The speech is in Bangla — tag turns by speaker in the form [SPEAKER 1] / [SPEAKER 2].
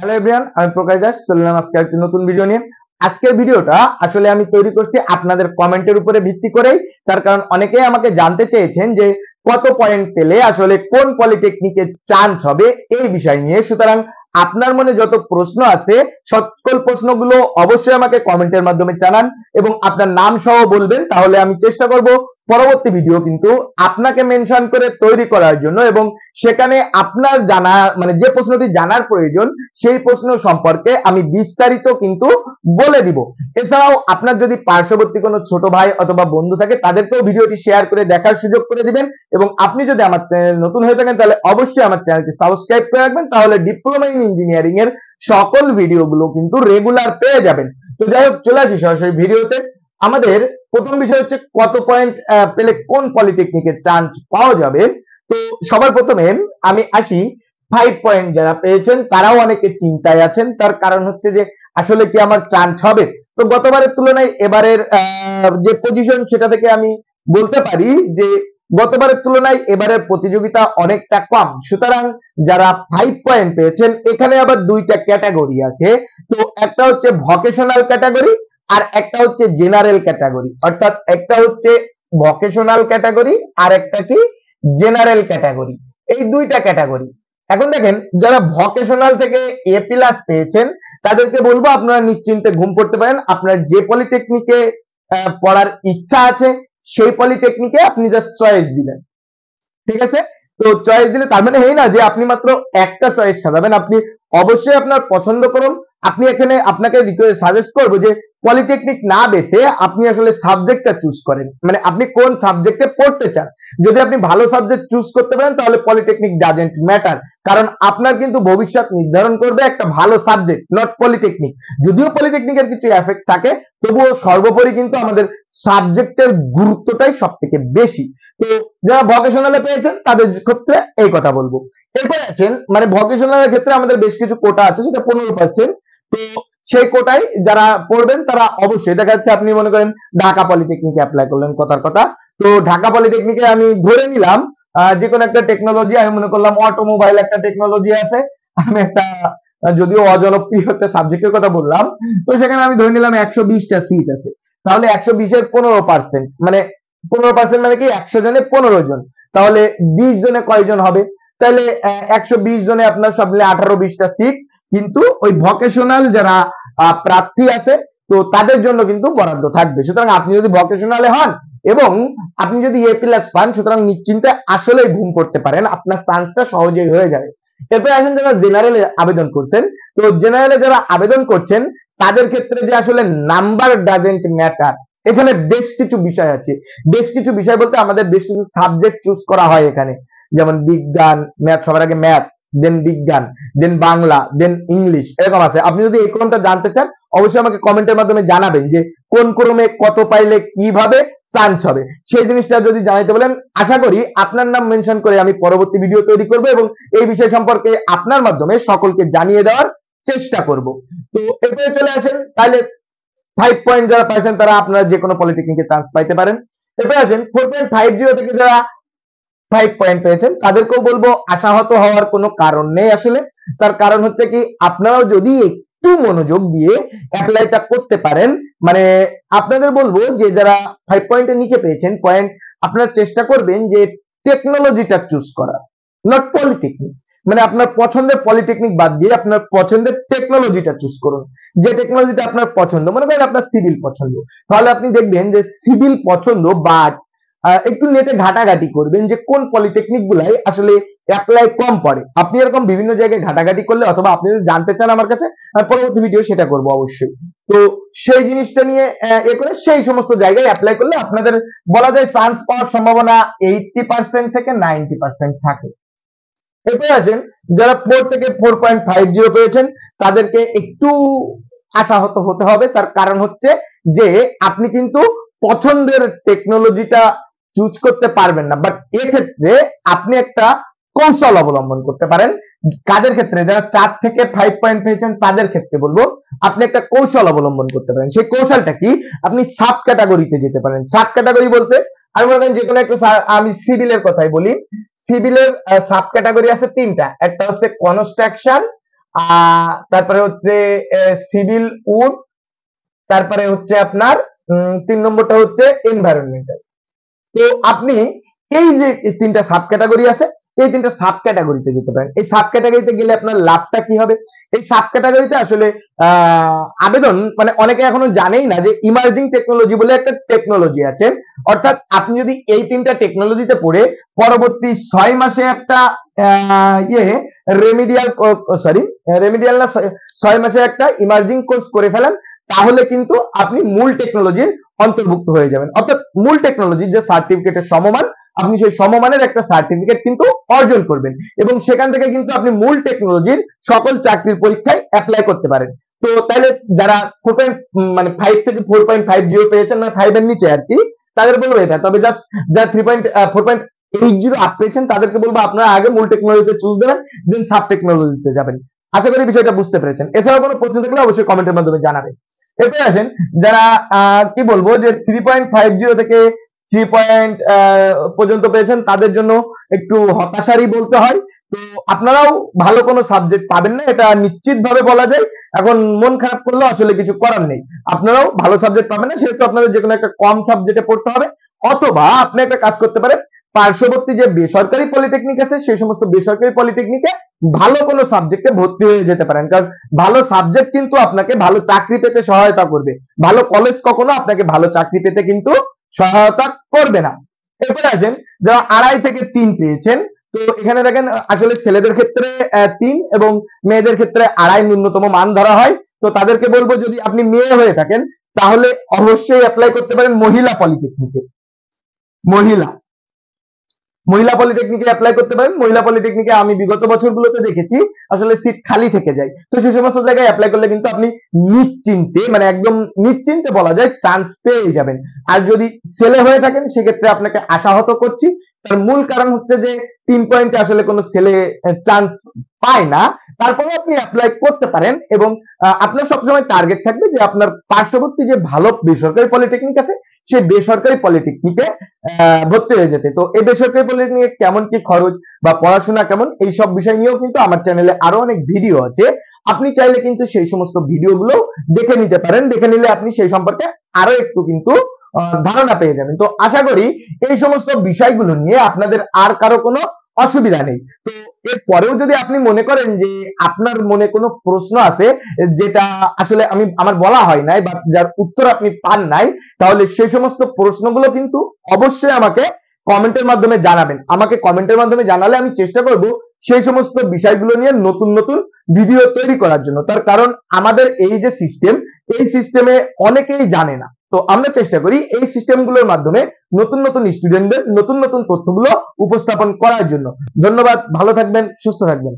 [SPEAKER 1] হ্যালো এভরিওয়ান, আমি প্রকাশ দাস চলে এলাম আজকে একটা নতুন ভিডিও নিয়ে। আজকের ভিডিওটা আসলে আমি তৈরি করছি আপনাদের কমেন্টের উপরে ভিত্তি করেই। তার কারণ অনেকেই আমাকে জানতে চেয়েছেন যে কত পয়েন্ট পেলে আসলে কোন পলিটেকনিকে চান্স হবে এই বিষয় নিয়ে। সুতরাং আপনার মনে যত প্রশ্ন আছে সকল প্রশ্নগুলো অবশ্যই আমাকে কমেন্টের মাধ্যমে জানান এবং আপনার নাম সহ বলবেন, তাহলে আমি চেষ্টা করব পরবর্তী ভিডিও কিন্তু আপনাকে মেনশন করে তৈরি করার জন্য এবং সেখানে আপনার জানা মানে যে প্রশ্নটি জানার প্রয়োজন সেই প্রশ্ন সম্পর্কে আমি বিস্তারিত কিন্তু বলে দিব। এছাড়াও আপনার যদি পার্শ্ববর্তী কোনো ছোট ভাই অথবা বন্ধু থাকে তাদেরকেও ভিডিওটি শেয়ার করে দেখার সুযোগ করে দিবেন এবং আপনি যদি আমার চ্যানেল নতুন হয়ে থাকেন তাহলে অবশ্যই আমার চ্যানেলটি সাবস্ক্রাইব করে রাখবেন, তাহলে ডিপ্লোমা ইন ইঞ্জিনিয়ারিং এর সকল ভিডিওগুলো কিন্তু রেগুলার পেয়ে যাবেন। তো যাই হোক, চলে আসি সরাসরি ভিডিওতে। আমাদের প্রথম বিষয় হচ্ছে কত পয়েন্ট পেলে কোন পলিটেকনিকে চান্স পাওয়া যাবে। তো সবার প্রথমে আমি আসি 5 পয়েন্ট যারা পেয়েছেন তারাও অনেকে চিন্তায় আছেন। তার কারণ হচ্ছে যে আসলে কি আমার চান্স হবে। তো গতবারের তুলনায় এবারের যে পজিশন সেটা থেকে আমি বলতে পারি যে গতবারের তুলনায় এবারের প্রতিযোগিতা অনেকটা কম। সুতরাং যারা 5 পয়েন্ট পেয়েছেন এখানে আবার দুইটা ক্যাটাগরি আছে। তো একটা হচ্ছে ভোকেশনাল ক্যাটাগরি আর একটা হচ্ছে জেনারেল ক্যাটাগরি, অর্থাৎ একটা হচ্ছে ভোকেশনাল ক্যাটাগরি আর একটা কি জেনারেল ক্যাটাগরি। এই দুইটা ক্যাটাগরি। এখন দেখেন, যারা ভোকেশনাল থেকে এ প্লাস পেয়েছেন তাদেরকে বলবো আপনারা নিশ্চিন্তে ঘুম পড়তে পারেন। আপনার যে পলিটেকনিকে পড়ার ইচ্ছা আছে সেই পলিটেকনিকে আপনি জাস্ট চয়েস দিবেন, ঠিক আছে। তো চয়েস দিলে তার মানে এই না যে আপনি মাত্র একটা চয়েস সাজাবেন, আপনি অবশ্যই আপনার পছন্দ করুন। আপনি এখানে আপনাকে সাজেস্ট করবো যে পলিটেকনিক না বেছে আপনি আসলে সাবজেক্টটা চুজ করেন, মানে আপনি কোন সাবজেক্টে পড়তে চান। যদি আপনি ভালো সাবজেক্ট চুজ করতে পারেন তাহলে পলিটেকনিক ডাজেন্ট ম্যাটার, কারণ আপনার কিন্তু ভবিষ্যৎ নির্ধারণ করবে একটা ভালো সাবজেক্ট, নট পলিটেকনিক। যদিও পলিটেকনিকের কিছু এফেক্ট থাকে তবুও সর্বোপরি কিন্তু আমাদের সাবজেক্টের গুরুত্বটাই সব থেকে বেশি। তো যারা ভোকেশনালে পেয়েছেন তাদের ক্ষেত্রে এই কথা বলবো। এরপরে আছেন মানে ভোকেশনালের ক্ষেত্রে আমাদের বেশ কিছু কোটা আছে, সেটা 15%। তো সেই কোটায় যারা পড়বেন তারা অবশ্যই, দেখা যাচ্ছে আপনি মনে করেন ঢাকা পলিটেকনিকে অ্যাপ্লাই করলেন, কথার কথা। তো ঢাকা পলিটেকনিকে আমি ধরে নিলাম যে কোনো একটা টেকনোলজি, আমি মনে করলাম অটোমোবাইল একটা টেকনোলজি আছে, আমি একটা যদিও অজনপ্রিয় একটা সাবজেক্টের কথা বললাম। তো সেখানে আমি ধরে নিলাম 120টা সিট আছে, তাহলে 120-এর 15%, মানে 15% মানে কি 100 জনে 15 জন, তাহলে 20 জনে কয়জন হবে? তাহলে 120 জনে আপনার সব মিলে 18-20টা সিট কিন্তু ওই ভোকেশনাল যারা প্রার্থী আছে তো তাদের জন্য কিন্তু বরাদ্দ থাকবে। সুতরাং আপনি যদি ভোকেশনালে হন এবং আপনি যদি এ প্লাস পান, সুতরাং নিশ্চিন্তে আসলেই ঘুম করতে পারেন, আপনার চান্সটা সহজেই হয়ে যাবে। এরপরে আসেন যারা জেনারেলে আবেদন করছেন। তো জেনারেলে যারা আবেদন করছেন তাদের ক্ষেত্রে যে আসলে নাম্বার ডাজেন্ট ম্যাটার, এখানে বেশ কিছু বিষয় আছে। বেশ কিছু বিষয় বলতে আমাদের বেশ কিছু সাবজেক্ট চুজ করা হয় এখানে, যেমন বিজ্ঞান, ম্যাথ, সবার আগে ম্যাথ, দেন বিজ্ঞান, দেন বাংলা, দেন ইংলিশ, এরকম আছে। আপনি যদি এই ক্রমটা জানতে চান অবশ্যই আমাকে কমেন্টের মাধ্যমে জানাবেন যে কোন ক্রমে কত পাইলে কিভাবে চান্স হবে। সেই জিনিসটা যদি জানাইতে বলেন আশা করি আপনার নাম মেনশন করে আমি পরবর্তী ভিডিও তৈরি করব এবং এই বিষয় সম্পর্কে আপনার মাধ্যমে সকলকে জানিয়ে দেওয়ার চেষ্টা করব। তো এরপরে চলে আসেন, তাহলে 5 পয়েন্ট যারা পাইছেন তারা আপনারা যে কোনো পলিটেকনিকে চান্স পাইতে পারেন। এরপরে আসেন 4.50 থেকে যারা 5 পয়েন্ট পেয়েছেন তাদেরকেও বলবো আশাহত হওয়ার কোনো কারণ নেই আসলে। তার কারণ হচ্ছে কি, আপনারাও যদি একটু মনোযোগ দিয়ে অ্যাপ্লাইটা করতে পারেন, মানে আপনাদের বলবো যে যারা 5 পয়েন্টের নিচে পেয়েছেন পয়েন্ট, আপনারা চেষ্টা করবেন যে টেকনোলজিটা চুজ করার, নট পলিটেকনিক। মানে আপনার পছন্দের পলিটেকনিক বাদ দিয়ে আপনার পছন্দের টেকনোলজিটা চুজ করুন। যে টেকনোলজিটা আপনার পছন্দ, মনে করেন আপনার সিভিল পছন্দ, তাহলে আপনি দেখবেন যে সিভিল পছন্দ, বাট একটু নেটে ঘাটাঘাটি করবেন যে কোন পলিটেকনিক গুলাই আসলে অ্যাপ্লাই কম পড়ে। আপনি এরকম বিভিন্ন জায়গায় ঘাটাঘাটি করলে অথবা আপনি যদি জানতে চান আমার কাছে, পরবর্তী ভিডিও সেটা করব অবশ্যই। তো সেই জিনিসটা নিয়ে এ করে সেই সমস্ত জায়গায় অ্যাপ্লাই করলে আপনাদের বলা যায় চান্স পাওয়ার সম্ভাবনা 80% থেকে 90% থাকে। এরপরে আসেন যারা 4 থেকে 4.50 পেয়েছেন তাদেরকে একটু আশাহত হতে হবে। তার কারণ হচ্ছে যে আপনি কিন্তু পছন্দের টেকনোলজিটা চুজ করতে পারবেন না, বাট এক্ষেত্রে আপনি একটা কৌশল অবলম্বন করতে পারেন। কাদের ক্ষেত্রে? যারা 4 থেকে 5 পয়েন্ট পেয়েছেন তাদের ক্ষেত্রে বলবো আপনি একটা কৌশল অবলম্বন করতে পারেন। সেই কৌশলটা কি? আপনি সাব ক্যাটাগরিতে যেতে পারেন। সাব ক্যাটাগরি বলতে আমি মনে করেন যে কোনো একটা, আমি সিভিলের কথাই বলি, সিভিলের সাব ক্যাটাগরি আছে 3টা। একটা হচ্ছে কনস্ট্রাকশন, তারপরে হচ্ছে সিভিল উড, তারপরে হচ্ছে আপনার 3 নম্বরটা হচ্ছে এনভায়রনমেন্টাল। তো আপনি এই যে তিনটা সাব ক্যাটাগরি আছে, এই তিনটা সাব ক্যাটাগরিতে যেতে পারেন। এই সাব ক্যাটাগরিতে গেলে আপনার লাভটা কি হবে? এই সাব ক্যাটাগরিতে আসলে আবেদন মানে অনেকে এখনো জানেই না যে ইমার্জিং টেকনোলজি বলে একটা টেকনোলজি আছে। অর্থাৎ আপনি যদি এই তিনটা টেকনোলজিতে পড়ে পরবর্তী 6 মাসে একটা রেমিডিয়াল না 6 মাসে একটা ইমার্জিং কোর্স করে ফেলেন, তাহলে কিন্তু আপনি মূল টেকনোলজির অন্তর্ভুক্ত হয়ে যাবেন। অর্থাৎ মূল টেকনোলজির যে সার্টিফিকেটের সমমান, আপনি সেই সমমানের একটা সার্টিফিকেট কিন্তু অর্জন করবেন এবং সেখান থেকে কিন্তু আপনি মূল টেকনোলজির সকল চাকরির পরীক্ষায় অ্যাপ্লাই করতে পারেন। তো তাহলে যারা 5 থেকে 4.50 পেয়েছেন, না 5 এর নিচে আর কি, তাদের বলবো এটা। তবে জাস্ট যারা 4.80 আপ পেয়েছেন তাদেরকে বলবো আপনারা আগে মূল টেকনোলজিতে চুজ দেবেন, দেন সাব টেকনোলজিতে যাবেন। আশা করি বিষয়টা বুঝতে পেরেছেন। এছাড়াও কোনো প্রশ্ন থাকলে অবশ্যই কমেন্টের মাধ্যমে জানাবেন। এরপরে আসেন যারা কি বলবো যে 3.50 থেকে 3 পয়েন্ট পর্যন্ত পেয়েছেন, তাদের জন্য একটু হতাশারই বলতে হয়। তো আপনারাও ভালো কোনো সাবজেক্ট পাবেন না, এটা নিশ্চিতভাবে বলা যায়। এখন মন খারাপ করলে আসলে কিছু করার নেই, আপনারাও ভালো সাবজেক্ট পাবেন না, সেহেতু আপনাদের যে কোনো একটা কম সাবজেক্টে পড়তে হবে। অথবা আপনি একটা কাজ করতে পারেন, পার্শ্ববর্তী যে বেসরকারি পলিটেকনিক আছে সেই সমস্ত বেসরকারি পলিটেকনিকে ভালো কোনো সাবজেক্টে ভর্তি হয়ে যেতে পারেন, কারণ ভালো সাবজেক্ট কিন্তু আপনাকে ভালো চাকরি পেতে সহায়তা করবে। ভালো কলেজ কখনো আপনাকে ভালো চাকরি পেতে কিন্তু সহায়তা করবে না। এরপরে আসেন যারা 2.5 থেকে 3 পেয়েছেন, তো এখানে দেখেন আসলে ছেলেদের ক্ষেত্রে 3 এবং মেয়েদের ক্ষেত্রে 2.5 ন্যূনতম মান ধরা হয়। তো তাদেরকে বলবো যদি আপনি মেয়ে হয়ে থাকেন তাহলে অবশ্যই অ্যাপ্লাই করতে পারেন মহিলা পলিটেকনিকে। মহিলা পলিটেকনিকে অ্যাপ্লাই করতে পারেন। মহিলা পলিটেকনিকে আমি বিগত বছরগুলোতে দেখেছি আসলে সিট খালি থেকে যায়, তো সেই সমস্ত জায়গায় অ্যাপ্লাই করলে কিন্তু আপনি নিশ্চিন্তে, মানে একদম নিশ্চিন্তে বলা যায় চান্স পেয়ে যাবেন। আর যদি ছেলে হয়ে থাকেন সেক্ষেত্রে আপনাকে আশাহত করছি, তার মূল কারণ হচ্ছে যে 3 পয়েন্টে আসলে কোনো ছেলে চান্স পায় না। তারপরে আপনি অ্যাপ্লাই করতে পারেন এবং আপনার সবসময় টার্গেট থাকবে যে আপনার পার্শ্ববর্তী যে ভালো বেসরকারি পলিটেকনিক আছে সেই বেসরকারি পলিটেকনিকে ভর্তি হয়ে যেতে। তো এই বেসরকারি পলিটেকনিকে কেমন কি খরচ বা পড়াশোনা কেমন, এই সব বিষয় নিয়েও কিন্তু আমার চ্যানেলে আরো অনেক ভিডিও আছে। আপনি চাইলে কিন্তু সেই সমস্ত ভিডিওগুলো দেখে নিতে পারেন, দেখে নিলে আপনি সেই সম্পর্কে আরো একটু কিন্তু ধারণা পেয়ে যাবেন। তো আশা করি এই সমস্ত বিষয়গুলো নিয়ে আপনাদের আর কারো কোনো অসুবিধা নেই। তো এরপরেও যদি আপনি মনে করেন যে আপনার মনে কোনো প্রশ্ন আছে যেটা আসলে আমার বলা হয় নাই বা যার উত্তর আপনি পান নাই, তাহলে সেই সমস্ত প্রশ্নগুলো কিন্তু অবশ্যই আমাকে কমেন্টের মাধ্যমে জানাবেন। আমাকে কমেন্টের মাধ্যমে জানালে আমি চেষ্টা করব সেই সমস্ত বিষয়গুলো নিয়ে নতুন নতুন ভিডিও তৈরি করার জন্য। তার কারণ আমাদের এই যে সিস্টেম, এই সিস্টেমে অনেকেই জানে না। তো আমরা চেষ্টা করি এই সিস্টেমগুলোর মাধ্যমে নতুন নতুন স্টুডেন্টদের নতুন নতুন তথ্যগুলো উপস্থাপন করার জন্য। ধন্যবাদ, ভালো থাকবেন, সুস্থ থাকবেন।